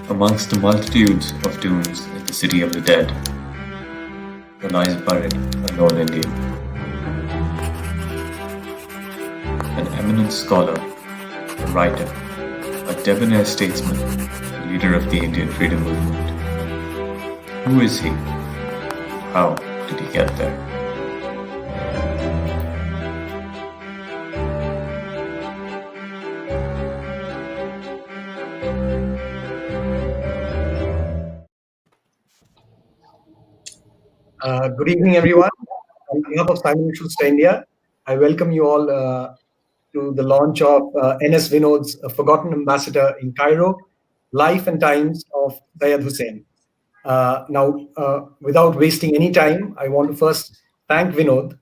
Amongst the multitudes of tombs in the city of the dead, there lies buried a lone Indian, an eminent scholar, a writer, a debonair statesman, a leader of the Indian freedom movement. Who is he? How did he get there? Good evening, everyone. On behalf of Simon & Schuster India, I welcome you all to the launch of NS Vinodh's Forgotten Ambassador in Cairo, Life and Times of Syud Hossain. Without wasting any time, I want to first thank Vinodh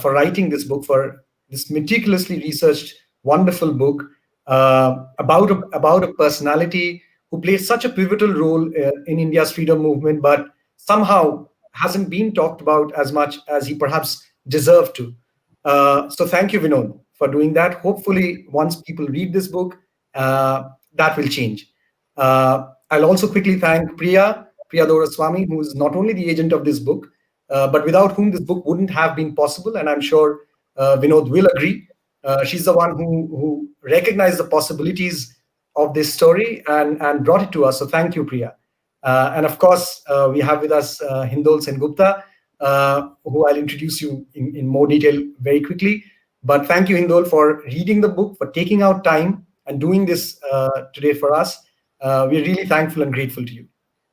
for writing this book, for this meticulously researched, wonderful book about a personality who played such a pivotal role in India's freedom movement, but somehow hasn't been talked about as much as he perhaps deserved to. So thank you, Vinodh, for doing that. Hopefully, once people read this book, that will change. I'll also quickly thank Priya Doraswamy, who is not only the agent of this book, but without whom this book wouldn't have been possible. And I'm sure Vinodh will agree. She's the one who recognized the possibilities of this story and brought it to us. So thank you, Priya. And of course, we have with us Hindol Sengupta, who I'll introduce you in more detail very quickly. But thank you, Hindol, for reading the book, for taking out time and doing this today for us. We're really thankful and grateful to you.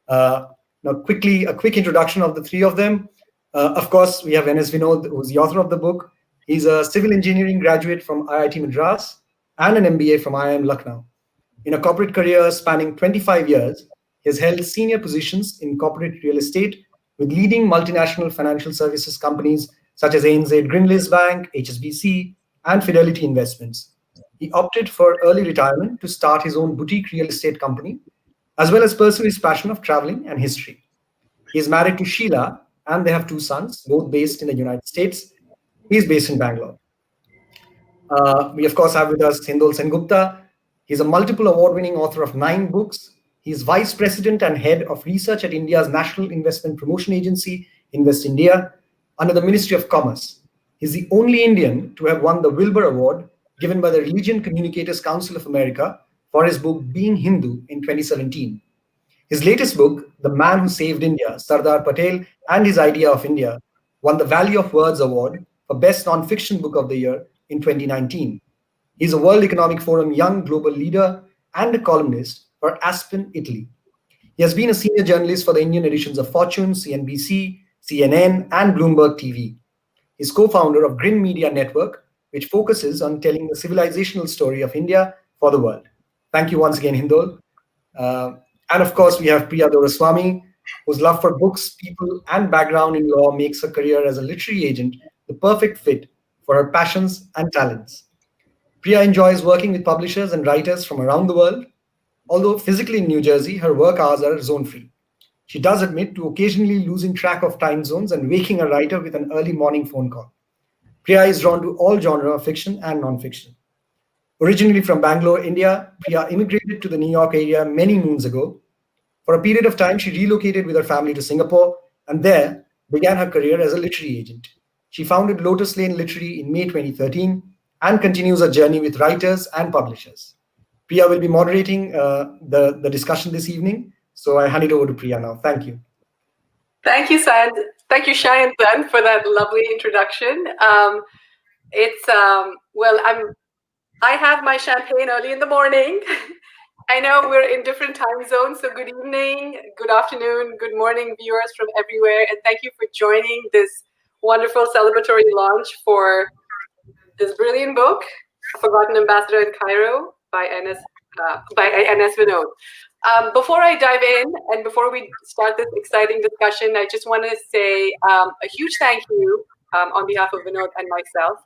Now, quickly, a quick introduction of the three of them. Of course, we have NS Vinodh, who's the author of the book. He's a civil engineering graduate from IIT Madras and an MBA from IIM Lucknow. In a corporate career spanning 25 years, he has held senior positions in corporate real estate with leading multinational financial services companies such as ANZ Grindlays Bank, HSBC, and Fidelity Investments. He opted for early retirement to start his own boutique real estate company, as well as pursue his passion of traveling and history. He is married to Sheila, and they have two sons, both based in the United States. He is based in Bangalore. We, of course, have with us Hindol Sengupta. He's a multiple award-winning author of 9 books. He is Vice President and Head of Research at India's National Investment Promotion Agency, Invest India, under the Ministry of Commerce. He's the only Indian to have won the Wilbur Award given by the Religion Communicators Council of America for his book Being Hindu in 2017. His latest book, The Man Who Saved India, Sardar Patel and His Idea of India, won the Value of Words Award for Best Non-Fiction Book of the Year in 2019. He's a World Economic Forum Young Global Leader and a columnist for Aspen, Italy. He has been a senior journalist for the Indian editions of Fortune, CNBC, CNN, and Bloomberg TV. He's co-founder of Grin Media Network, which focuses on telling the civilizational story of India for the world. Thank you once again, Hindol. And of course, we have Priya Doraswamy, whose love for books, people, and background in law makes her career as a literary agent the perfect fit for her passions and talents. Priya enjoys working with publishers and writers from around the world. Although physically in New Jersey, her work hours are zone-free. She does admit to occasionally losing track of time zones and waking a writer with an early morning phone call. Priya is drawn to all genres of fiction and non-fiction. Originally from Bangalore, India, Priya immigrated to the New York area many moons ago. For a period of time, she relocated with her family to Singapore and there began her career as a literary agent. She founded Lotus Lane Literary in May 2013 and continues her journey with writers and publishers. Priya will be moderating the discussion this evening. So I hand it over to Priya now. Thank you. Thank you, Syud. Thank you, Shayantan, for that lovely introduction. I have my champagne early in the morning. I know we're in different time zones, so good evening, good afternoon, good morning, viewers from everywhere, and thank you for joining this wonderful celebratory launch for this brilliant book, Forgotten Ambassador in Cairo, by NS Vinodh. Before I dive in and before we start this exciting discussion, I just want to say a huge thank you on behalf of Vinodh and myself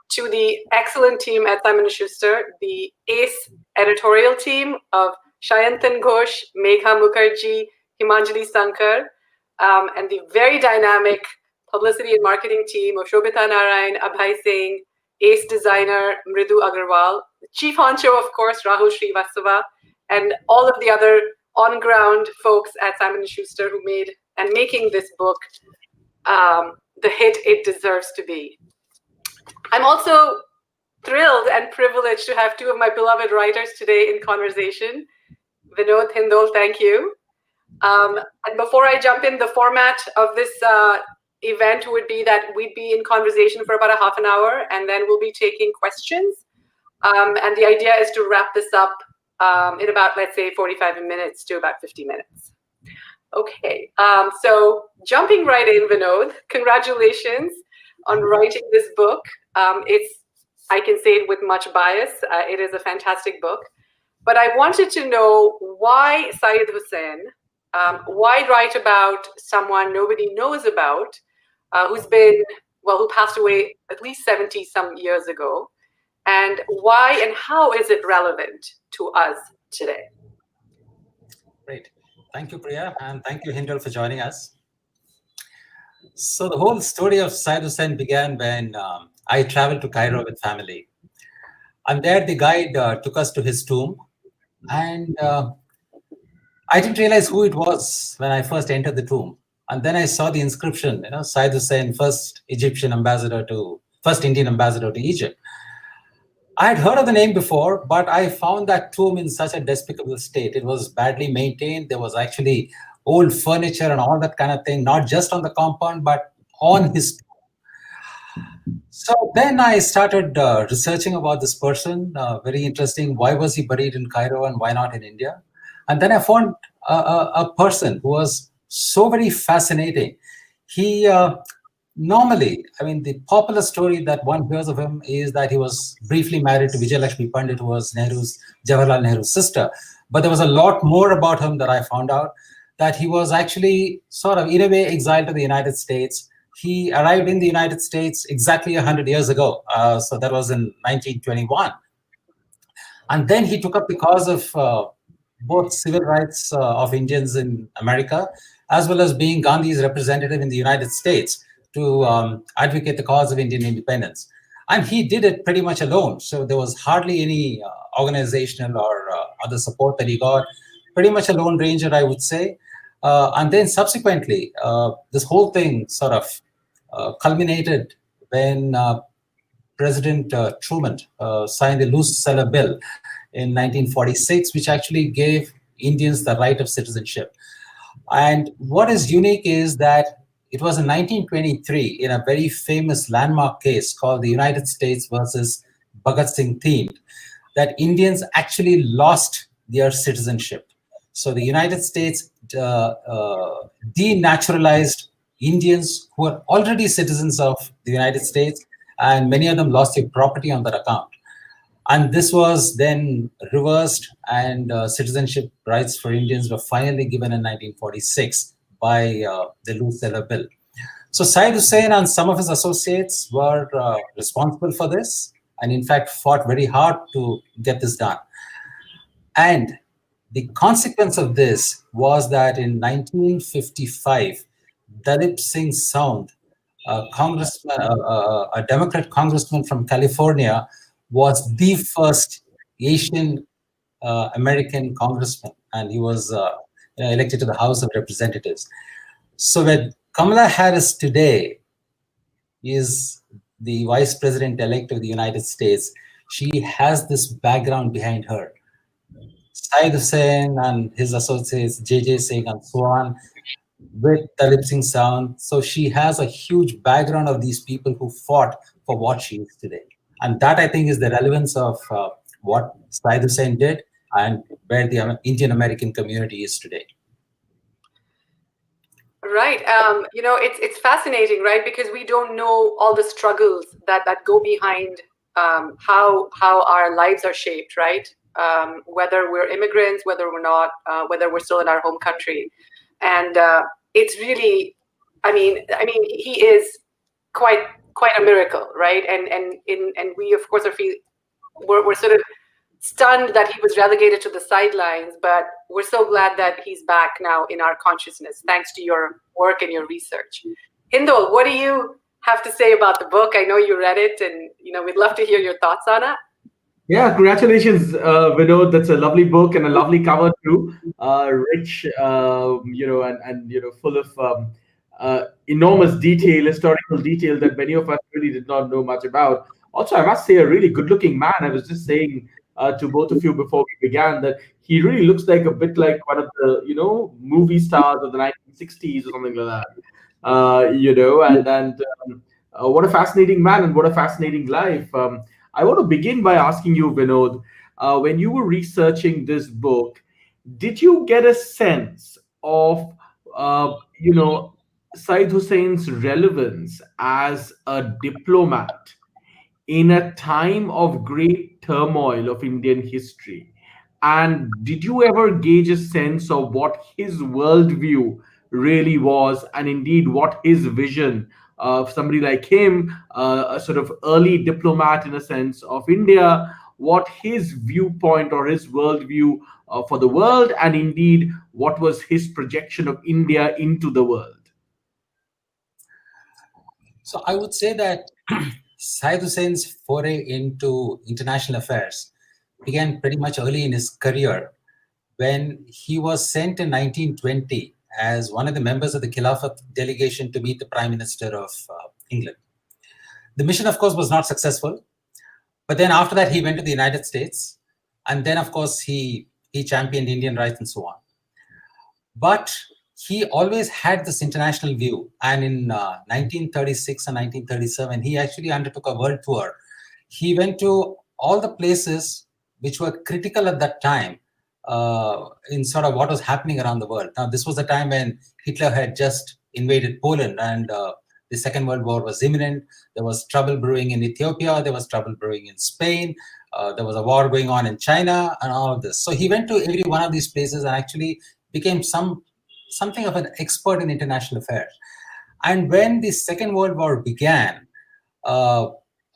to the excellent team at Simon & Schuster, the ACE editorial team of Shayantan Ghosh, Megha Mukherjee, Himanjali Sankar, and the very dynamic publicity and marketing team of Shobita Narayan, Abhay Singh, ACE designer Mridu Agarwal, the Chief honcho, of course, Rahul Srivastava, and all of the other on-ground folks at Simon & Schuster who made and making this book the hit it deserves to be. I'm also thrilled and privileged to have two of my beloved writers today in conversation. Vinodh, Hindol, thank you. And before I jump in, the format of this event would be that we'd be in conversation for about a half an hour, and then we'll be taking questions. And the idea is to wrap this up in about, let's say, 45 minutes to about 50 minutes. Okay, so jumping right in, Vinodh, congratulations on writing this book. I can say it with much bias. It is a fantastic book. But I wanted to know why Syud Hossain, why write about someone nobody knows about, who passed away at least 70 some years ago, and why and how is it relevant to us today? Great. Thank you, Priya, and thank you, Hindol, for joining us. So the whole story of Syud Hossain began when I traveled to Cairo with family. And there the guide took us to his tomb. And I didn't realize who it was when I first entered the tomb. And then I saw the inscription, Syud Hossain, first Indian ambassador to Egypt. I had heard of the name before, but I found that tomb in such a despicable state. It was badly maintained. There was actually old furniture and all that kind of thing, not just on the compound, but on his tomb. So then I started researching about this person. Very interesting. Why was he buried in Cairo and why not in India? And then I found a person who was so very fascinating. He normally, the popular story that one hears of him is that he was briefly married to Vijayalakshmi Pandit, who was Jawaharlal Nehru's sister. But there was a lot more about him that I found out, that he was actually sort of, in a way, exiled to the United States. He arrived in the United States exactly 100 years ago. So that was in 1921. And then he took up the cause of both civil rights of Indians in America, as well as being Gandhi's representative in the United States to advocate the cause of Indian independence. And he did it pretty much alone. So there was hardly any organizational or other support that he got. Pretty much a lone ranger, I would say. And then subsequently, this whole thing sort of culminated when President Truman signed the Loose Cellar Bill in 1946, which actually gave Indians the right of citizenship. And what is unique is that it was in 1923 in a very famous landmark case called the United States versus Bhagat Singh themed, that Indians actually lost their citizenship. So the United States denaturalized Indians who were already citizens of the United States, and many of them lost their property on that account. And this was then reversed, and citizenship rights for Indians were finally given in 1946 by the Loose Cellar Bill. So Syud Hossain and some of his associates were responsible for this, and in fact fought very hard to get this done. And the consequence of this was that in 1955, Dalip Singh Sound, a Democrat congressman from California, was the first Asian American congressman, and he was elected to the House of Representatives. So when Kamala Harris today is the Vice President-elect of the United States, she has this background behind her. Syud Hossain and his associates, J.J. Singh and so on, with Dalip Singh Sound. So she has a huge background of these people who fought for what she is today. And that, I think, is the relevance of what Syud Hossain did and where the Indian American community is today. Right. It's fascinating, right? Because we don't know all the struggles that go behind how our lives are shaped, right? Whether we're immigrants, whether we're not, whether we're still in our home country. And it's really, he is quite a miracle, right? And we, of course, we're sort of stunned that he was relegated to the sidelines, but we're so glad that he's back now in our consciousness, thanks to your work and your research. Hindol, what do you have to say about the book? I know you read it, and we'd love to hear your thoughts on it. Yeah, congratulations, Vinod. That's a lovely book and a lovely cover too. Rich, full of enormous detail, historical detail that many of us really did not know much about. Also, I must say, a really good-looking man. I was just saying to both of you before we began that he really looks like a bit like one of the, movie stars of the 1960s or something like that. What a fascinating man and what a fascinating life. I want to begin by asking you, Vinod, when you were researching this book, did you get a sense of, Said Hussein's relevance as a diplomat in a time of great turmoil of Indian history? And did you ever gauge a sense of what his worldview really was, and indeed what his vision of somebody like him, a sort of early diplomat in a sense of India, what his viewpoint or his worldview for the world, and indeed what was his projection of India into the world? So I would say that Syed Hussein's foray into international affairs began pretty much early in his career when he was sent in 1920 as one of the members of the Khilafat delegation to meet the Prime Minister of England. The mission, of course, was not successful. But then after that, he went to the United States. And then, of course, he championed Indian rights and so on. But he always had this international view. And in 1936 and 1937, he actually undertook a world tour. He went to all the places which were critical at that time in sort of what was happening around the world. Now, this was the time when Hitler had just invaded Poland and the Second World War was imminent. There was trouble brewing in Ethiopia. There was trouble brewing in Spain. There was a war going on in China and all of this. So he went to every one of these places and actually became something of an expert in international affairs. And when the Second World War began,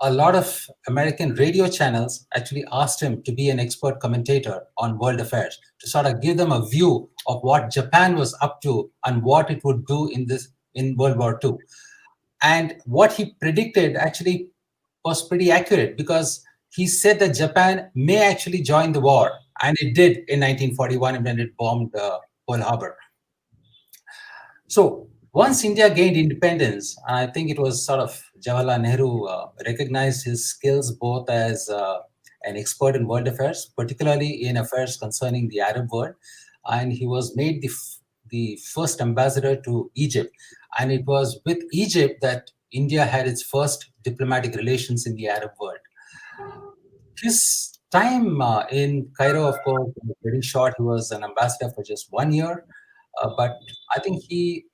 a lot of American radio channels actually asked him to be an expert commentator on world affairs, to sort of give them a view of what Japan was up to and what it would do in World War II. And what he predicted actually was pretty accurate, because he said that Japan may actually join the war, and it did in 1941 when it bombed Pearl Harbor. So once India gained independence, I think it was sort of Jawaharlal Nehru recognized his skills both as an expert in world affairs, particularly in affairs concerning the Arab world, and he was made the first ambassador to Egypt. And it was with Egypt that India had its first diplomatic relations in the Arab world. His time in Cairo, of course, was very short. He was an ambassador for just 1 year, but I think he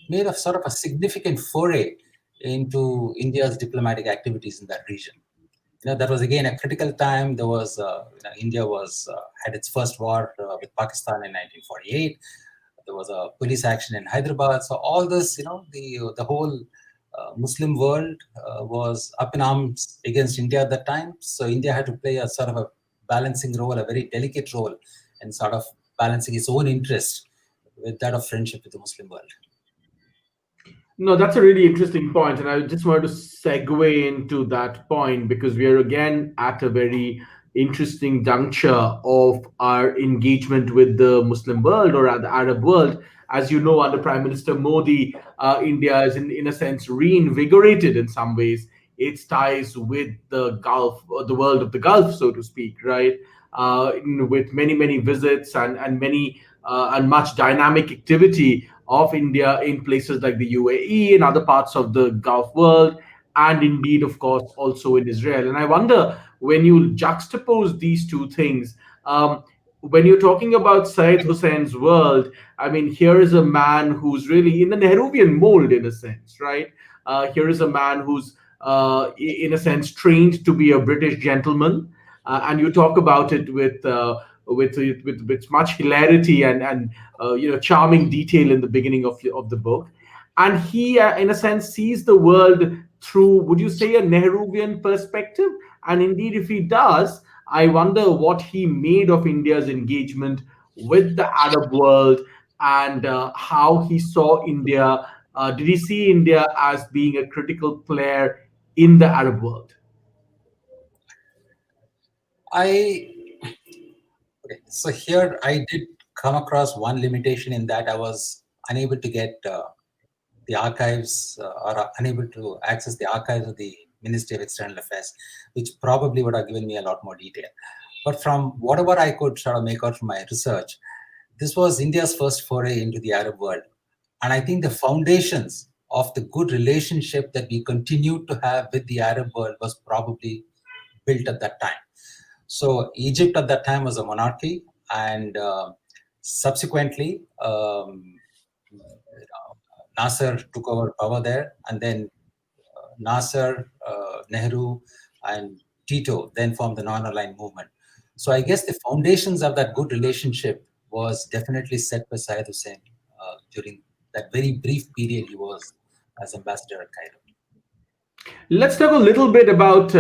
made a sort of a significant foray into India's diplomatic activities in that region. That was again a critical time. There was India had its first war with Pakistan in 1948. There was a police action in Hyderabad. So all this, the whole Muslim world was up in arms against India at that time. So India had to play a sort of a balancing role, a very delicate role, in sort of balancing its own interest with that of friendship with the Muslim world. No, that's a really interesting point, and I just wanted to segue into that point because we are again at a very interesting juncture of our engagement with the Muslim world or the Arab world. As you know, under Prime Minister Modi, India is in a sense reinvigorated in some ways its ties with the Gulf, or the world of the Gulf, so to speak, right? With many visits and many and much dynamic activity of India in places like the UAE and other parts of the Gulf world, and indeed, of course, also in Israel. And I wonder, when you juxtapose these two things, when you're talking about Syed Hussein's world, I mean, here is a man who's really in the Nehruvian mold, in a sense, right? Here is a man who's, in a sense, trained to be a British gentleman, and you talk about it with much hilarity and charming detail in the beginning of the book. And he, in a sense, sees the world through, would you say, a Nehruvian perspective? And indeed, if he does, I wonder what he made of India's engagement with the Arab world, and how he saw India. Did he see India as being a critical player in the Arab world? Okay, so here I did come across one limitation in that I was unable to get the archives or unable to access the archives of the Ministry of External Affairs, which probably would have given me a lot more detail. But from whatever I could sort of make out from my research, this was India's first foray into the Arab world. And I think the foundations of the good relationship that we continued to have with the Arab world was probably built at that time. So Egypt at that time was a monarchy, and subsequently Nasser took over power there, and then Nasser, Nehru, and Tito then formed the non-aligned movement. So I guess the foundations of that good relationship was definitely set by Syed Hussein during that very brief period he was as ambassador at Cairo. Let's talk a little bit about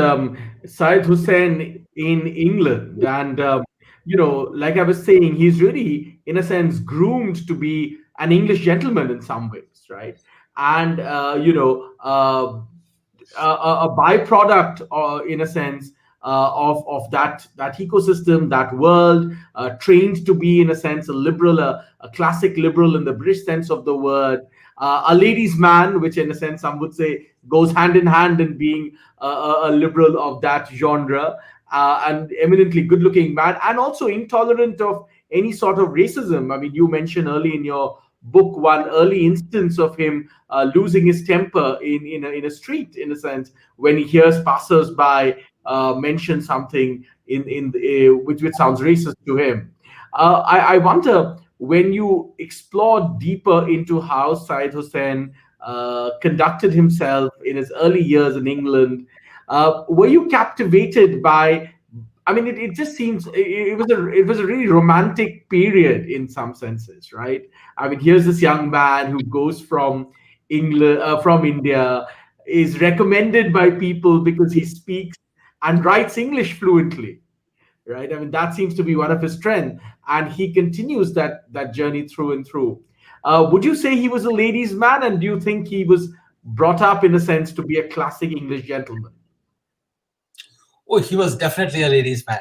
Syed Hussein in England. And, like I was saying, he's really, in a sense, groomed to be an English gentleman in some ways, right? And, a byproduct, in a sense, of that ecosystem, that world, trained to be, in a sense, a liberal, a classic liberal in the British sense of the word, a ladies' man, which in a sense some would say goes hand in hand in being a liberal of that genre, and eminently good-looking man, and also intolerant of any sort of racism. I mean, you mentioned early in your book one early instance of him losing his temper in a street, in a sense, when he hears passers-by mention something which sounds racist to him. I wonder, when you explore deeper into how Syed Hussein conducted himself in his early years in England, were you captivated by? I mean, it just seems it was a really romantic period in some senses, right? I mean, here's this young man who goes from England, from India, is recommended by people because he speaks and writes English fluently, right? I mean, that seems to be one of his strengths, and he continues that journey through and through. Would you say he was a ladies' man, and do you think he was brought up, in a sense, to be a classic English gentleman? Oh, he was definitely a ladies' man,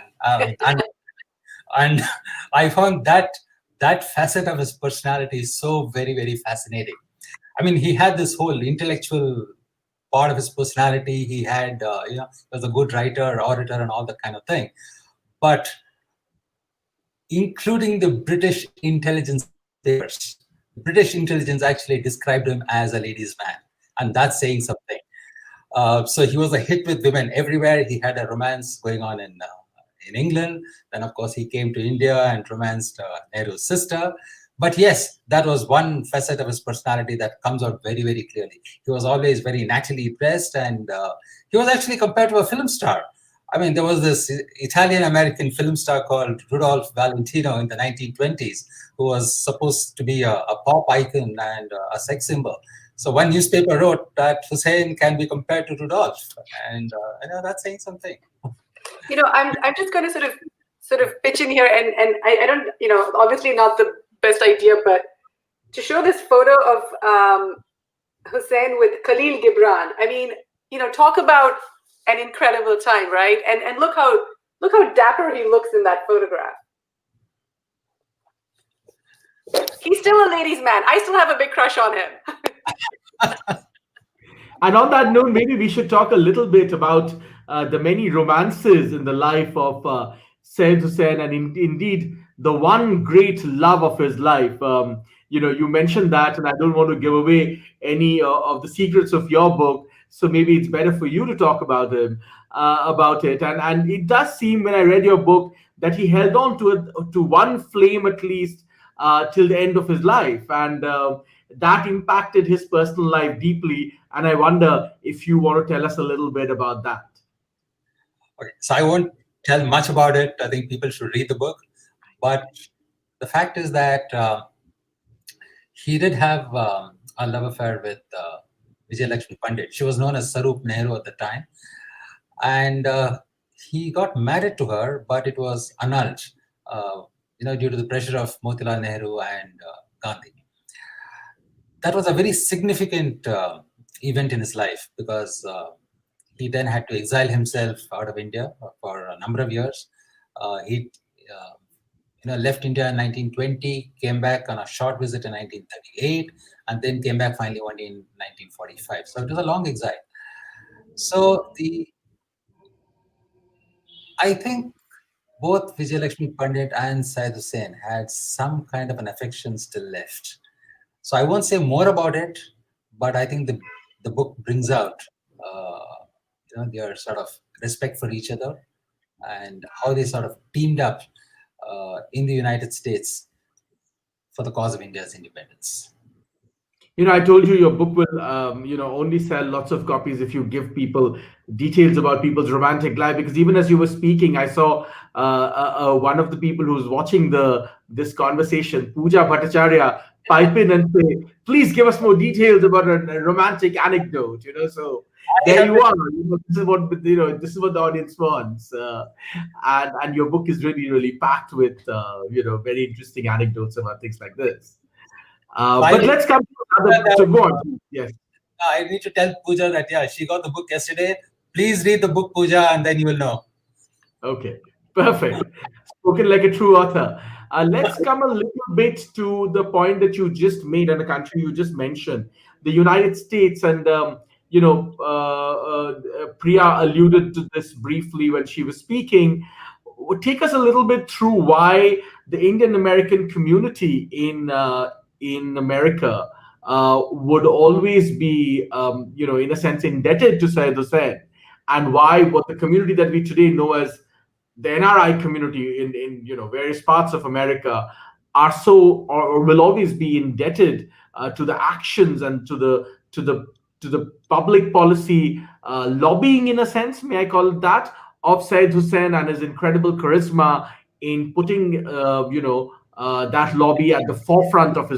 and I found that facet of his personality so very, very fascinating. I mean, he had this whole intellectual part of his personality. He had, he was a good writer, orator, and all that kind of thing. But including the British intelligence papers, the British intelligence actually described him as a ladies' man, and that's saying something. So he was a hit with women everywhere. He had a romance going on in England. Then, of course, he came to India and romanced Nehru's sister. But yes, that was one facet of his personality that comes out very, very clearly. He was always very naturally dressed, and he was actually compared to a film star. I mean, there was this Italian-American film star called Rudolph Valentino in the 1920s, who was supposed to be a pop icon and a sex symbol. So one newspaper wrote that Hussein can be compared to Rudolph, and that's saying something. I'm just going to sort of pitch in here, and I don't, obviously not the best idea, but to show this photo of Hussein with Khalil Gibran. I mean, talk about an incredible time, right? And look how dapper he looks in that photograph. He's still a ladies' man. I still have a big crush on him. And on that note, maybe we should talk a little bit about the many romances in the life of Syed Hussein, and indeed the one great love of his life. You mentioned that, and I don't want to give away any of the secrets of your book, so maybe it's better for you to talk about it. And it does seem, when I read your book, that he held on to one flame at least till the end of his life, and that impacted his personal life deeply. And I wonder if you want to tell us a little bit about that. Okay, so I won't tell much about it. I think people should read the book. But the fact is that he did have a love affair with Vijay Lakshmi Pandit. She was known as Sarup Nehru at the time. And he got married to her, but it was annulled, due to the pressure of Motilal Nehru and Gandhi. That was a very significant event in his life, because he then had to exile himself out of India for a number of years. He left India in 1920, came back on a short visit in 1938, and then came back finally one day in 1945. So it was a long exile. So I think both Vijayalakshmi Pandit and Syed Hussain had some kind of an affection still left. So I won't say more about it, but I think the book brings out their sort of respect for each other and how they sort of teamed up in the United States for the cause of India's independence. I told you your book will, only sell lots of copies if you give people details about people's romantic life. Because even as you were speaking, I saw one of the people who's watching this conversation, Pooja Bhattacharya, pipe in and say, "Please give us more details about a romantic anecdote." So there you are. This is what This is what the audience wants, and your book is really, really packed with very interesting anecdotes about things like this. But let's come to another. So go on. Yes. I need to tell Pooja that, she got the book yesterday. Please read the book, Pooja, and then you will know. Okay, perfect. Spoken like a true author. Let's come a little bit to the point that you just made and the country you just mentioned, the United States. And, Priya alluded to this briefly when she was speaking. Take us a little bit through why the Indian American community in America would always be, in a sense, indebted to Syed Hussain, and why what the community that we today know as the NRI community in various parts of America are so or will always be indebted to the actions and to the public policy lobbying, in a sense, may I call it that, of Syed Hussain and his incredible charisma in putting that lobby at the forefront of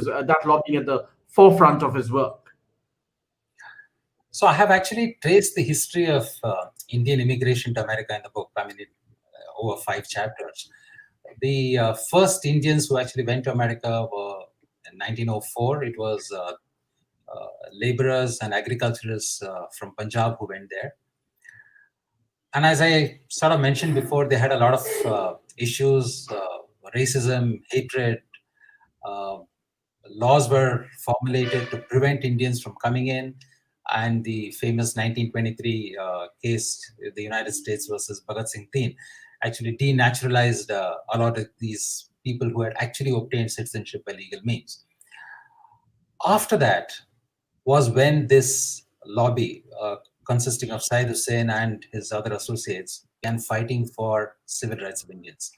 his work. So I have actually traced the history of Indian immigration to America in the book. I mean, over 5 chapters. The first Indians who actually went to America were in 1904. It was laborers and agriculturists from Punjab who went there. And as I sort of mentioned before, they had a lot of issues, racism, hatred. Laws were formulated to prevent Indians from coming in. And the famous 1923 case, the United States versus Bhagat Singh Teen, actually denaturalized a lot of these people who had actually obtained citizenship by legal means. After that was when this lobby, consisting of Syed Hussain and his other associates, began fighting for civil rights of Indians.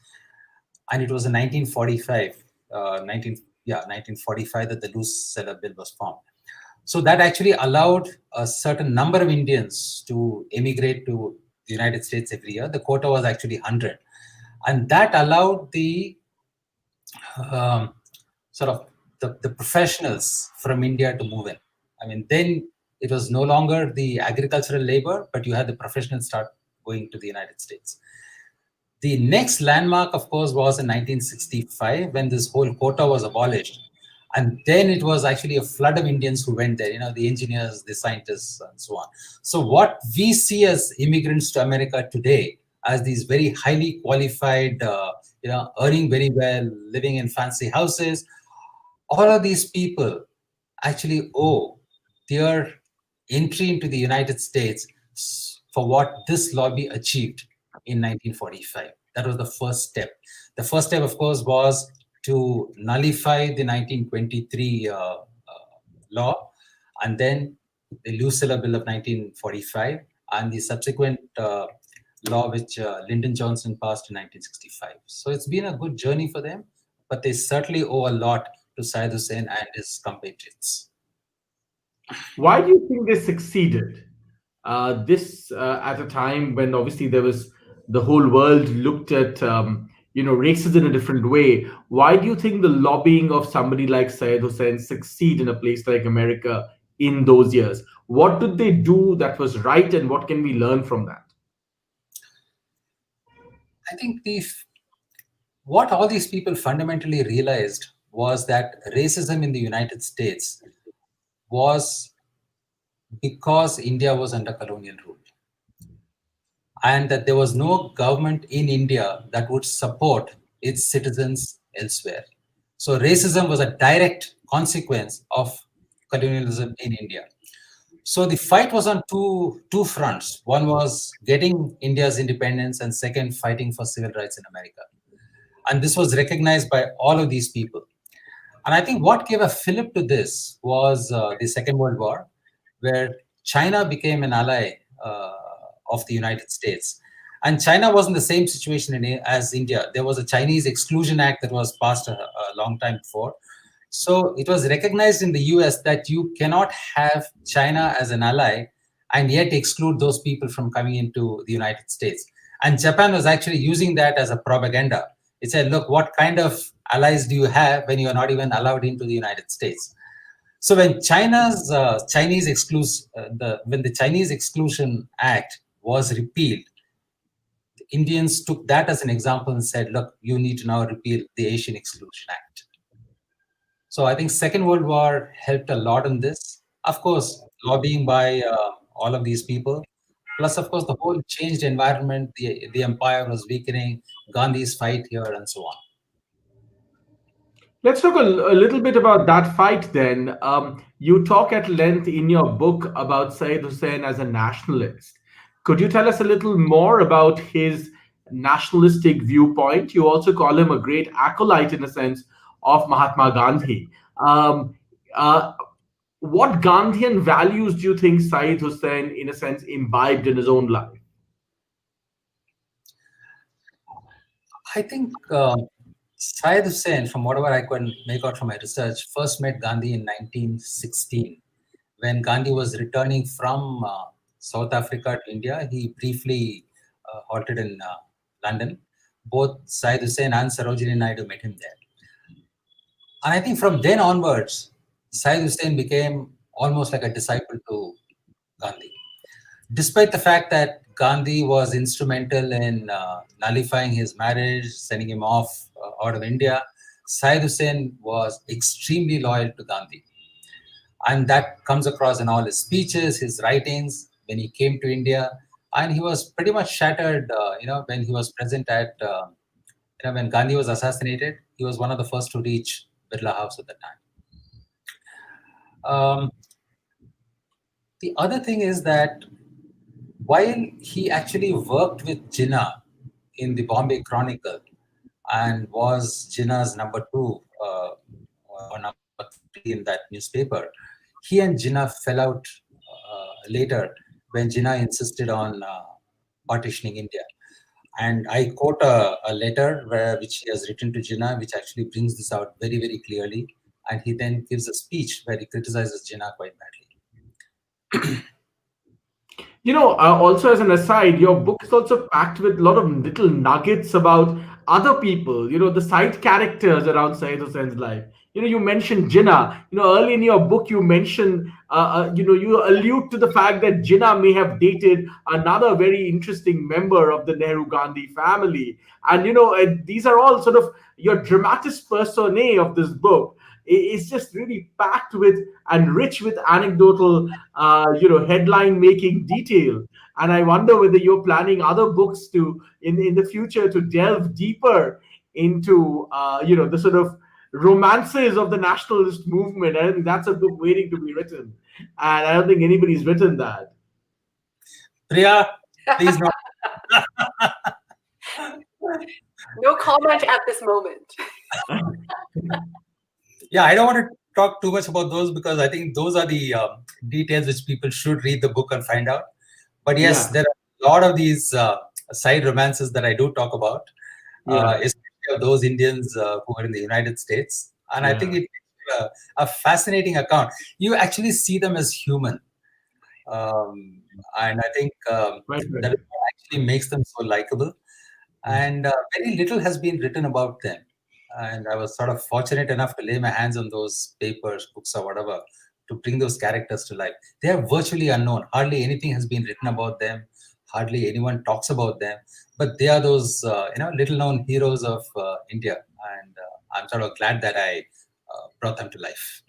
And it was in 1945, 1945 that the Loose Seller Bill was formed. So that actually allowed a certain number of Indians to emigrate to the United States every year. The quota was actually 100. And that allowed the the professionals from India to move in. I mean, then it was no longer the agricultural labor, but you had the professionals start going to the United States. The next landmark, of course, was in 1965 when this whole quota was abolished. And then it was actually a flood of Indians who went there, the engineers, the scientists, and so on. So what we see as immigrants to America today, as these very highly qualified, earning very well, living in fancy houses, all of these people actually owe their entry into the United States for what this lobby achieved in 1945. That was the first step. The first step, of course, was to nullify the 1923 law, and then the Loose Seller Bill of 1945, and the subsequent law which Lyndon Johnson passed in 1965. So it's been a good journey for them, but they certainly owe a lot to Syed Hussain and his compatriots. Why do you think they succeeded? This at a time when obviously the whole world looked at races in a different way. Why do you think the lobbying of somebody like Syed Hussain succeed in a place like America in those years? What did they do that was right, and what can we learn from that? I think what all these people fundamentally realized was that racism in the United States was because India was under colonial rule. and that there was no government in India that would support its citizens elsewhere. So racism was a direct consequence of colonialism in India. So the fight was on two fronts. One was getting India's independence, and second, fighting for civil rights in America. And this was recognized by all of these people. And I think what gave a fillip to this was the Second World War, where China became an ally of the United States. And China was in the same situation as India. There was a Chinese Exclusion Act that was passed a long time before. So it was recognized in the US that you cannot have China as an ally and yet exclude those people from coming into the United States. And Japan was actually using that as a propaganda. It said, look, what kind of allies do you have when you're not even allowed into the United States? So when the Chinese Exclusion Act was repealed, the Indians took that as an example and said, look, you need to now repeal the Asian Exclusion Act. So I think Second World War helped a lot in this. Of course, lobbying by all of these people. Plus, of course, the whole changed environment, the empire was weakening, Gandhi's fight here, and so on. Let's talk a little bit about that fight then. You talk at length in your book about Syed Hussain as a nationalist. Could you tell us a little more about his nationalistic viewpoint? You also call him a great acolyte, in a sense, of Mahatma Gandhi. What Gandhian values do you think Syed Hussain, in a sense, imbibed in his own life? I think Syed Hussain, from whatever I could make out from my research, first met Gandhi in 1916. When Gandhi was returning from South Africa to India, he briefly halted in London. Both Syed Hussain and Sarojini Naidu met him there. And I think from then onwards, Syed Hussain became almost like a disciple to Gandhi. Despite the fact that Gandhi was instrumental in nullifying his marriage, sending him off out of India, Syed Hussain was extremely loyal to Gandhi. And that comes across in all his speeches, his writings, when he came to India. And he was pretty much shattered, when he was present at, when Gandhi was assassinated, he was one of the first to reach Birla House at the time. The other thing is that while he actually worked with Jinnah in the Bombay Chronicle and was Jinnah's number 2 or number 3 in that newspaper, he and Jinnah fell out later when Jinnah insisted on partitioning India. And I quote a letter which he has written to Jinnah, which actually brings this out very, very clearly. And he then gives a speech where he criticizes Jinnah quite badly. Also as an aside, your book is also packed with a lot of little nuggets about other people, the side characters around Syed Hussein's life. You mentioned Jinnah. Early in your book, you mentioned, you allude to the fact that Jinnah may have dated another very interesting member of the Nehru-Gandhi family. And, these are all sort of your dramatis personae of this book. It's just really packed with and rich with anecdotal, headline-making detail. And I wonder whether you're planning other books in the future to delve deeper into, the sort of romances of the nationalist movement. I think that's a book waiting to be written, and I don't think anybody's written that. Priya, please not. No comment at this moment. Yeah, I don't want to talk too much about those because I think those are the details which people should read the book and find out. But yes, there are a lot of these side romances that I do talk about, especially of those Indians who are in the United States. And I think it's a fascinating account. You actually see them as human. And I think that actually makes them so likable. And very little has been written about them. And I was sort of fortunate enough to lay my hands on those papers, books, or whatever, to bring those characters to life. They are virtually unknown. Hardly anything has been written about them. Hardly anyone talks about them. But they are those, little-known heroes of India. And I'm sort of glad that I brought them to life.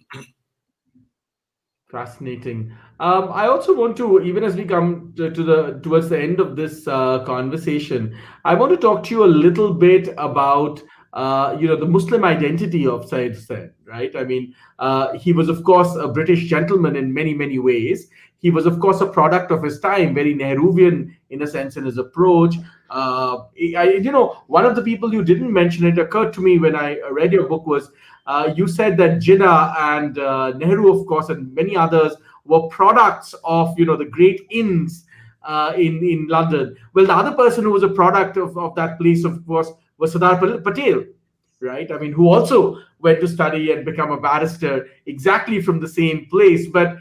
Fascinating. I also want to, even as we come towards the end of this conversation, I want to talk to you a little bit about the Muslim identity of Syed Hussain, right? I mean, he was of course a British gentleman in many ways. He was of course a product of his time, very Nehruvian in a sense in his approach. One of the people you didn't mention, it occurred to me when I read your book, was you said that Jinnah and Nehru, of course, and many others were products of the great inns in London. Well, the other person who was a product of that place, of course, was Sardar Patel, right? I mean, who also went to study and become a barrister exactly from the same place, but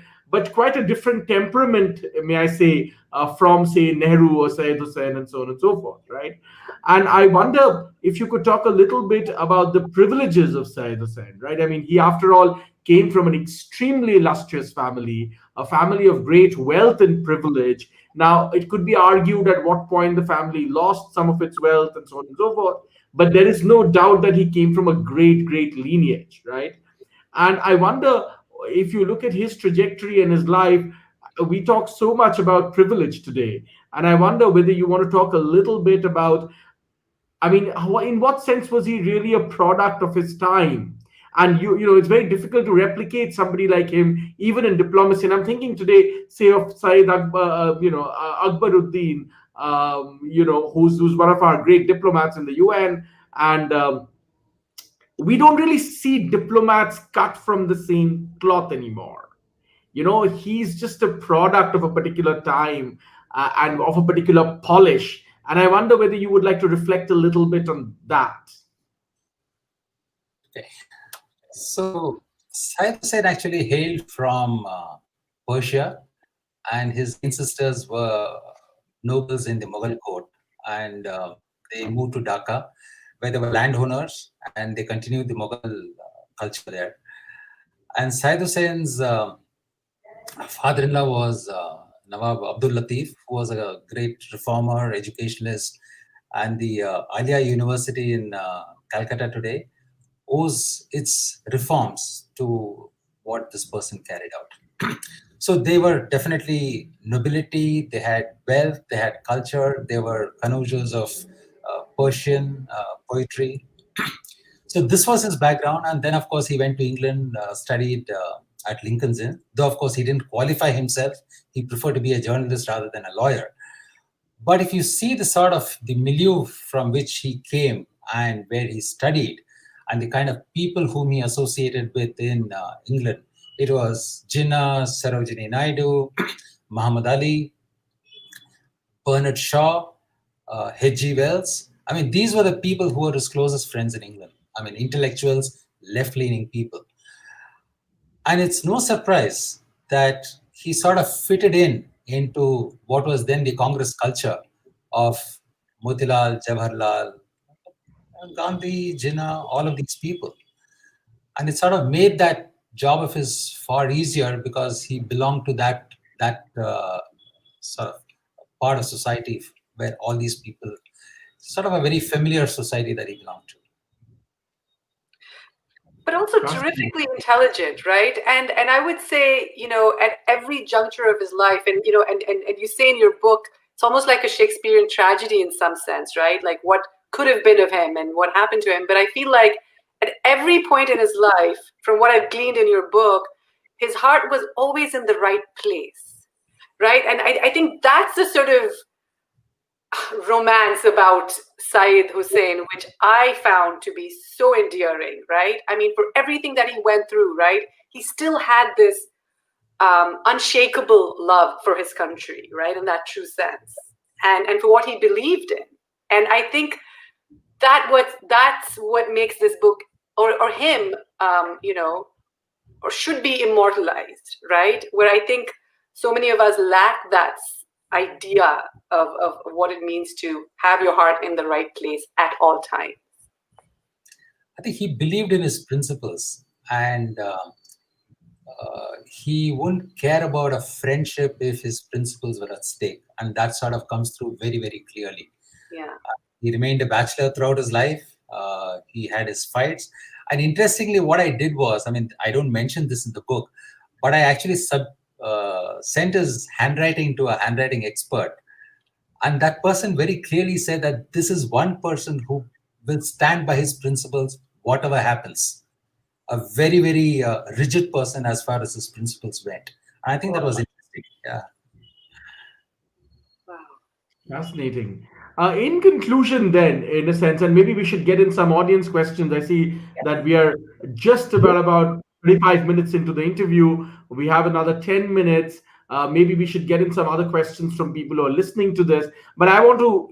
quite a different temperament, may I say, from say Nehru or Syed Hussain and so on and so forth, right? And I wonder if you could talk a little bit about the privileges of Syed Hussain, right? I mean, he, after all, came from an extremely illustrious family, a family of great wealth and privilege. Now, it could be argued at what point the family lost some of its wealth and so on and so forth, but there is no doubt that he came from a great lineage, right? And I wonder, if you look at his trajectory and his life, we talk so much about privilege today. And I wonder whether you want to talk a little bit about, I mean, in what sense was he really a product of his time? And it's very difficult to replicate somebody like him, even in diplomacy. And I'm thinking today, say, of Sayyid Akbar, Akbaruddin, who's one of our great diplomats in the UN. And we don't really see diplomats cut from the same cloth anymore. He's just a product of a particular time and of a particular polish. And I wonder whether you would like to reflect a little bit on that. Okay. So Syed Hussain actually hailed from Persia, and his ancestors were nobles in the Mughal court, and they moved to Dhaka, where they were landowners, and they continued the Mughal culture there. And Syed Hussain's father-in-law was Nawab Abdul Latif, who was a great reformer, educationalist, and the Alia University in Calcutta today owes its reforms to what this person carried out. So they were definitely nobility, they had wealth, they had culture, they were connoisseurs of Persian poetry. So this was his background. And then, of course, he went to England, studied at Lincoln's Inn, though, of course, he didn't qualify himself. He preferred to be a journalist rather than a lawyer. But if you see the sort of the milieu from which he came and where he studied, and the kind of people whom he associated with in England, it was Jinnah, Sarojini Naidu, Muhammad Ali, Bernard Shaw, H.G. Wells. I mean, these were the people who were his closest friends in England. I mean, intellectuals, left-leaning people. And it's no surprise that he sort of fitted into what was then the Congress culture of Motilal, Jawaharlal, Gandhi, Jinnah, all of these people. And it sort of made that job of his far easier because he belonged to that sort of part of society where all these people, sort of a very familiar society that he belonged to. But also terrifically intelligent, right? And I would say, at every juncture of his life, and and you say in your book, it's almost like a Shakespearean tragedy in some sense, right? Like what could have been of him and what happened to him. But I feel like at every point in his life, from what I've gleaned in your book, his heart was always in the right place, right? And I think that's the sort of romance about Syed Hussain, which I found to be so endearing, right? I mean, for everything that he went through, right, he still had this unshakable love for his country, right, in that true sense, and for what he believed in. And I think that's what makes this book or him, or should be immortalized, right? Where I think so many of us lack that idea of what it means to have your heart in the right place at all times. I think he believed in his principles, and he wouldn't care about a friendship if his principles were at stake. And that sort of comes through very, very clearly. Yeah. He remained a bachelor throughout his life. He had his fights. And interestingly, what I did was, I mean, I don't mention this in the book, but I actually sent his handwriting to a handwriting expert. And that person very clearly said that this is one person who will stand by his principles, whatever happens. A very, very rigid person as far as his principles went. And I think that was interesting. Yeah. Wow. Fascinating. In conclusion, then, in a sense, and maybe we should get in some audience questions. I see that we are just about 35 minutes into the interview. We have another 10 minutes. Maybe we should get in some other questions from people who are listening to this. But I want to,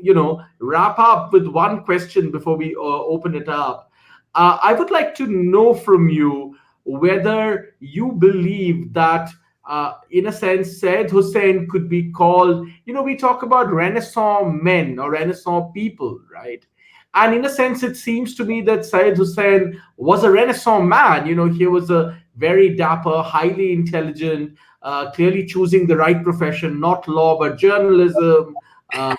wrap up with one question before we open it up. I would like to know from you whether you believe that in a sense, Syed Hossain could be called, we talk about Renaissance men or Renaissance people, right? And in a sense, it seems to me that Syed Hossain was a Renaissance man. He was a very dapper, highly intelligent, clearly choosing the right profession, not law, but journalism. I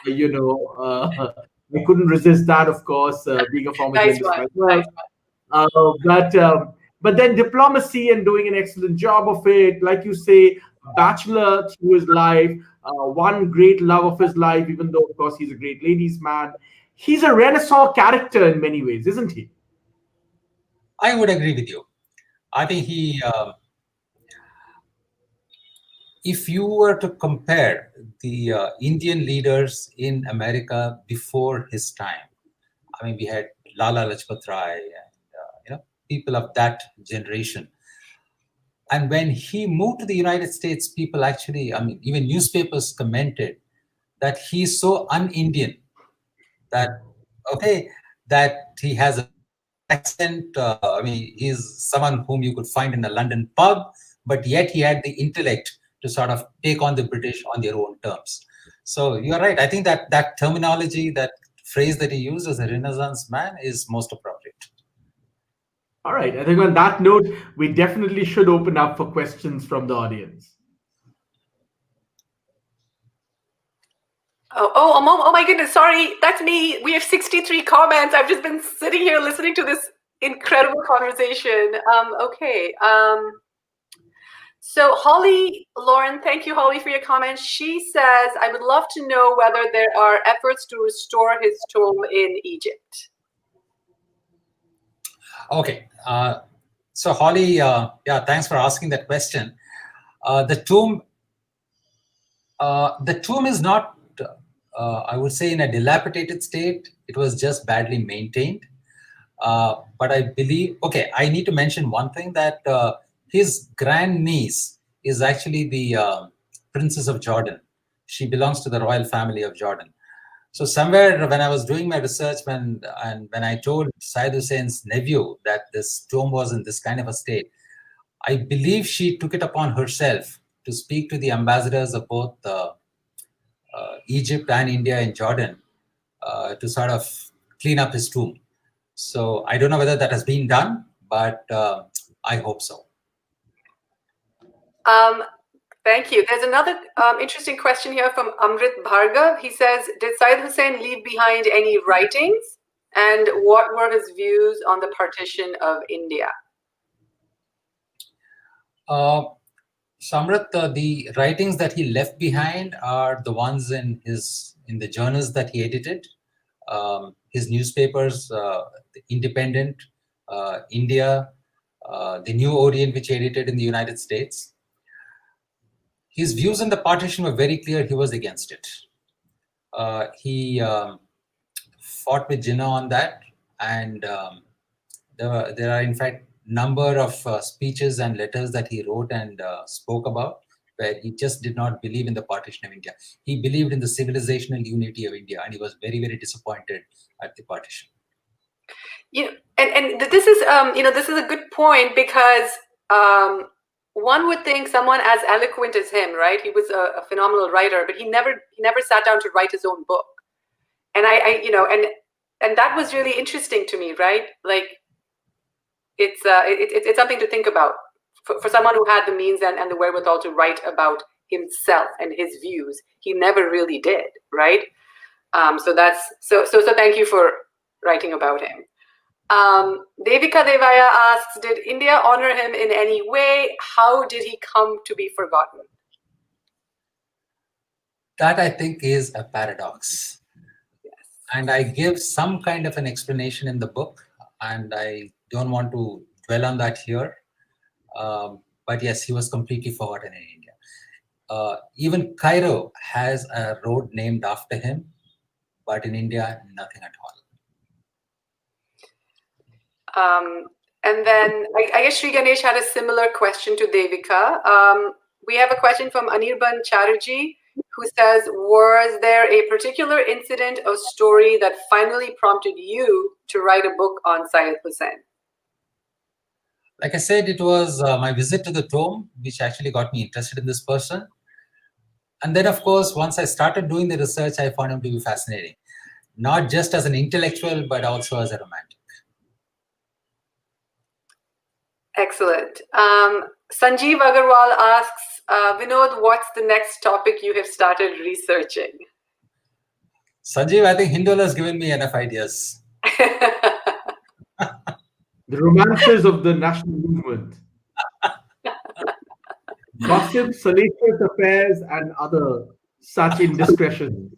couldn't resist that, of course, being a former Nice journalist one. myself. Nice one. Uh, but then diplomacy and doing an excellent job of it, like you say, bachelor through his life, one great love of his life, even though of course he's a great ladies' man. He's a Renaissance character in many ways, isn't he? I would agree with you. I think if you were to compare the Indian leaders in America before his time, I mean, we had Lala Lajpat Rai and people of that generation. And when he moved to the United States, people actually, I mean, even newspapers commented that he's so un-Indian that, okay, that he has an accent. I mean, he's someone whom you could find in a London pub, but yet he had the intellect to sort of take on the British on their own terms. So you're right. I think that terminology, that phrase that he used as a Renaissance man is most appropriate. All right. I think on that note, we definitely should open up for questions from the audience. Oh my goodness. Sorry. That's me. We have 63 comments. I've just been sitting here listening to this incredible conversation. Okay. So Holly Lauren, thank you, Holly, for your comment. She says, I would love to know whether there are efforts to restore his tomb in Egypt. Okay. So Holly, yeah, thanks for asking that question. The tomb is not, I would say, in a dilapidated state. It was just badly maintained. But I believe, okay, I need to mention one thing, that his grandniece is actually the Princess of Jordan. She belongs to the royal family of Jordan. So somewhere when I was doing my research, when I told Syed Hossain's nephew that this tomb was in this kind of a state, I believe she took it upon herself to speak to the ambassadors of both Egypt and India and Jordan to sort of clean up his tomb. So I don't know whether that has been done, but I hope so. Thank you. There's another interesting question here from Amrit Bhargav. He says, did Syed Hossain leave behind any writings? And what were his views on the partition of India? Samrat, the writings that he left behind are the ones in the journals that he edited, his newspapers, the Independent, India, the New Orient, which he edited in the United States. His views on the partition were very clear. He was against it. He fought with Jinnah on that, and there are in fact number of speeches and letters that he wrote and spoke about, where he just did not believe in the partition of India. He believed in the civilizational unity of India, and he was very, very disappointed at the partition. And this is this is a good point, because one would think someone as eloquent as him, right? He was a phenomenal writer, but he never sat down to write his own book. And and that was really interesting to me, right? Like, it's something to think about for someone who had the means and the wherewithal to write about himself and his views. He never really did, right? So thank you for writing about him. Devika Devaya asks, did India honor him in any way? How did he come to be forgotten? That, I think, is a paradox. Yes. And I give some kind of an explanation in the book, and I don't want to dwell on that here. But yes, he was completely forgotten in India. Even Cairo has a road named after him, but in India, nothing at all. And then I guess Sri Ganesh had a similar question to Devika. We have a question from Anirban Chatterjee, who says, was there a particular incident or story that finally prompted you to write a book on Syed Hossain? Like I said, it was my visit to the tomb, which actually got me interested in this person. And then, of course, once I started doing the research, I found him to be fascinating, not just as an intellectual, but also as a romantic. Excellent. Sanjeev Agarwal asks, Vinodh, what's the next topic you have started researching? Sanjeev, I think Hindol has given me enough ideas. The romances of the national movement. Gossip, salacious affairs, and other such indiscretions.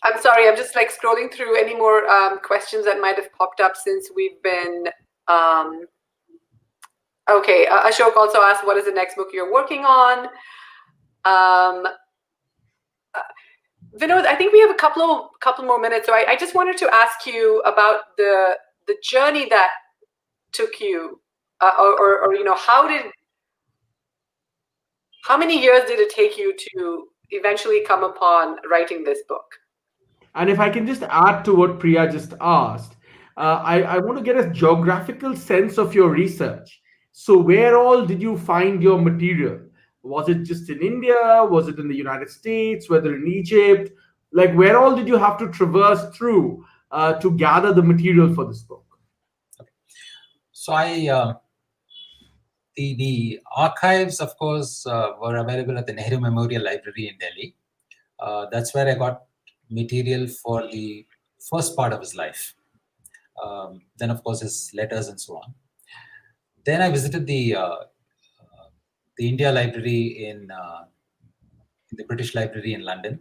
I'm sorry, I'm just like scrolling through any more questions that might have popped up since we've been. Okay, Ashok also asked, what is the next book you're working on? Vinodh, I think we have a couple more minutes, so I just wanted to ask you about the journey that took you, or you know, how many years did it take you to eventually come upon writing this book? And if I can just add to what Priya just asked, I want to get a geographical sense of your research. So where all did you find your material? Was it just in India? Was it in the United States? Whether in Egypt? Like, where all did you have to traverse through to gather the material for this book? Okay. So the archives, of course, were available at the Nehru Memorial Library in Delhi. That's where I got material for the first part of his life. Then, of course, his letters and so on. Then I visited the India Library in the British Library in London.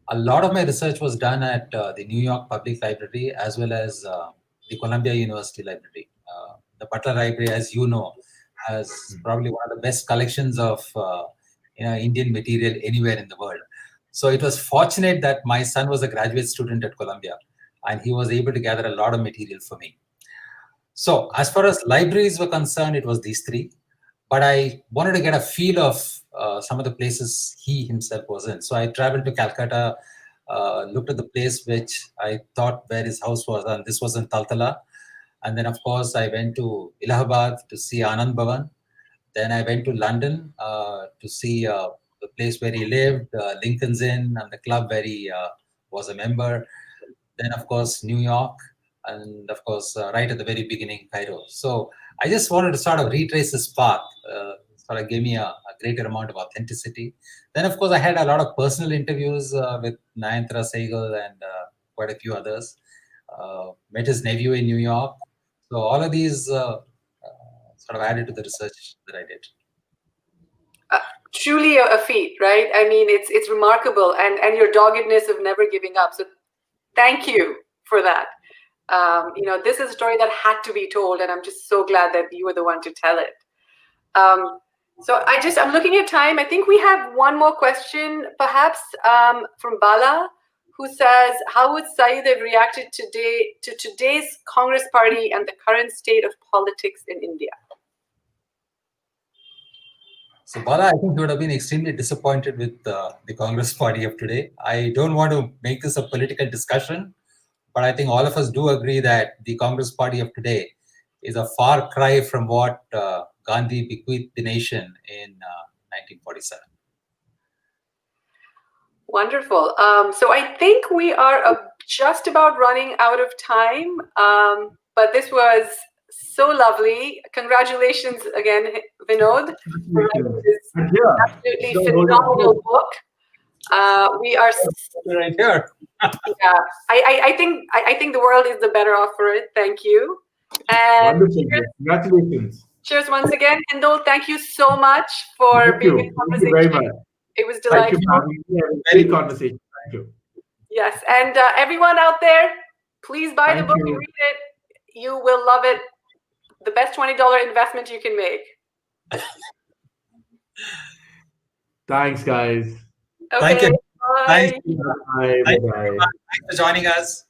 A lot of my research was done at the New York Public Library as well as the Columbia University Library. The Butler Library, as you know, has probably one of the best collections of Indian material anywhere in the world. So it was fortunate that my son was a graduate student at Columbia, and he was able to gather a lot of material for me. So as far as libraries were concerned, it was these three. But I wanted to get a feel of some of the places he himself was in. So I traveled to Calcutta, looked at the place which I thought where his house was, and this was in Taltala. And then, of course, I went to Allahabad to see Anand Bhavan. Then I went to London to see the place where he lived, Lincoln's Inn, and the club where he was a member. Then, of course, New York. And, of course, right at the very beginning, Cairo. So I just wanted to sort of retrace his path. Sort of gave me a greater amount of authenticity. Then, of course, I had a lot of personal interviews with Nayanthara Sehgal and quite a few others. Met his nephew in New York. So all of these sort of added to the research that I did. Truly a feat, right? I mean, it's remarkable, and your doggedness of never giving up. So thank you for that. This is a story that had to be told, and I'm just so glad that you were the one to tell it. So I'm looking at time. I think we have one more question, perhaps, from Bala, who says, how would Syed have reacted today to today's Congress party and the current state of politics in India? So Bala, I think he would have been extremely disappointed with the Congress party of today. I don't want to make this a political discussion, but I think all of us do agree that the Congress party of today is a far cry from what Gandhi bequeathed the nation in 1947. Wonderful. So I think we are just about running out of time, but this was so lovely. Congratulations again, Vinodh, for writing this absolutely phenomenal book. We are. Right here. Yeah, I think the world is the better off for it. Thank you. And Wonderful. Congratulations. cheers once again, Hindol. Thank you so much for Thank being you. in Thank you very conversation. much. It was Thank you delightful. for having me. Great conversation. Thank you. Yes, and everyone out there, please buy the Thank book you. and read it. You will love it. The best $20 investment you can make. Thanks, guys. Okay. Thank you. Bye. Thank you. Bye. Thank you, Bye. everyone. Thanks for joining us.